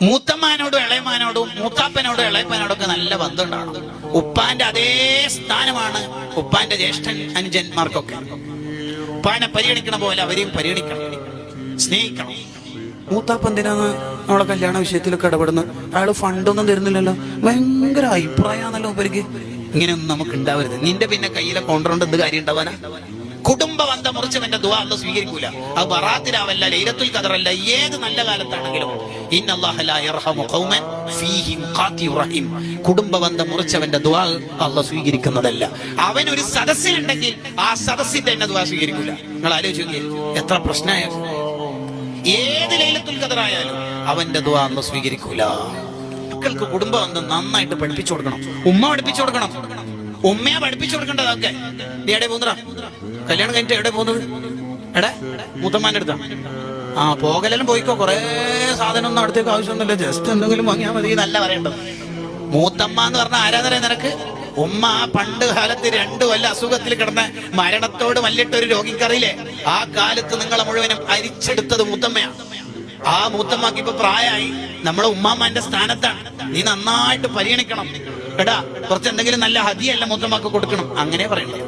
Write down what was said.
മൂത്തമ്മാനോടും ഇളയമാനോടും മൂത്താപ്പനോടും ഇളയപ്പനോടൊക്കെ നല്ല ബന്ധം ഉണ്ടാവണം. ഉപ്പാന്റെ അതേ സ്ഥാനമാണ് ഉപ്പാന്റെ ജ്യേഷ്ഠൻ അനുജന്മാർക്കൊക്കെ. ഉപ്പാനെ പരിഗണിക്കണ പോലെ അവരെയും പരിഗണിക്കണം, സ്നേഹിക്കണം. മൂത്താപ്പ എന്തിനാണ് നമ്മളെ കല്യാണ വിഷയത്തിലൊക്കെ ഇടപെടുന്നത്? അയാള് ഫണ്ടൊന്നും തരുന്നില്ലല്ലോ, ഭയങ്കര അഭിപ്രായമാണല്ലോ ഉപരിക്ക്. ഇങ്ങനെയൊന്നും നമുക്ക് ഉണ്ടാവരുത്. നിന്റെ പിന്നെ കയ്യിലെ കൊണ്ടുകൊണ്ട് എന്ത് കാര്യം ഉണ്ടാവാനാ? കുടുംബ ബന്ധം മുറിച്ചവന്റെ ദുആ അല്ലാഹു സ്വീകരിക്കൂല. അത് ബറാത്തിലാവല്ല, ലൈലത്തുൽ ഖദറല്ല, ഏത് നല്ല കാലത്താണെങ്കിലും ഇന്നല്ലാഹ ലാ യർഹമു ഖൗമൻ ഫീഹിം ഖാതിഉർ റഹീം. കുടുംബ ബന്ധം മുറിച്ചവന്റെ ദുആ അല്ലാഹു സ്വീകരിക്കുന്നതല്ല. അവൻ ഒരു സദസ്സിലുണ്ടെങ്കിൽ ആ സദസ്സിന്റെ തന്നെ ദുആ സ്വീകരിക്കൂല. നിങ്ങൾ ആലോചിച്ച് നോക്കിയേ, എത്ര പ്രശ്നമായ. ഏത് ലൈലത്തുൽ ഖദറായാലും അവന്റെ ദുആ അല്ലാഹു സ്വീകരിക്കൂല. മക്കൾക്ക് കുടുംബ ബന്ധം നന്നായിട്ട് പഠിപ്പിച്ചു കൊടുക്കണം. ഉമ്മ പഠിപ്പിച്ചു കൊടുക്കണം, ഉമ്മയെ പഠിപ്പിച്ചു കൊടുക്കേണ്ടതൊക്കെ. എവിടെ പോകുന്നടാ? കല്യാണം കഴിഞ്ഞിട്ട് എവിടെ പോകുന്നത്? എടെ മൂത്തമ്മാന്റെ അടുത്താ? ആ പോകലെല്ലാം പോയിക്കോ, കൊറേ സാധനം ഒന്നും അടുത്തേക്ക് ആവശ്യമൊന്നുമില്ല, ജസ്റ്റ് എന്തെങ്കിലും വാങ്ങിയാൽ മതി എന്നല്ല പറയേണ്ടത്. മൂത്തമ്മ എന്ന് പറഞ്ഞാൽ ആരാധന നിനക്ക്? ഉമ്മ ആ പണ്ട് കാലത്ത് 2 കൊല്ലം അസുഖത്തിൽ കിടന്ന മരണത്തോട് മല്ലിട്ടൊരു രോഗിക്കറിയില്ലേ? ആ കാലത്ത് നിങ്ങളെ മുഴുവനും അരിച്ചെടുത്തത് മൂത്തമ്മയാണ്. ആ മൂത്തമ്മക്ക് ഇപ്പൊ പ്രായമായി, നമ്മളെ ഉമ്മാമ്മന്റെ സ്ഥാനത്താണ്. നീ നന്നായിട്ട് പരിഗണിക്കണം. എടാ, കുറച്ച് എന്തെങ്കിലും നല്ല ഹദിയല്ല മൂത്തമ്മക്ക് കൊടുക്കണം, അങ്ങനെ പറയുന്നത്.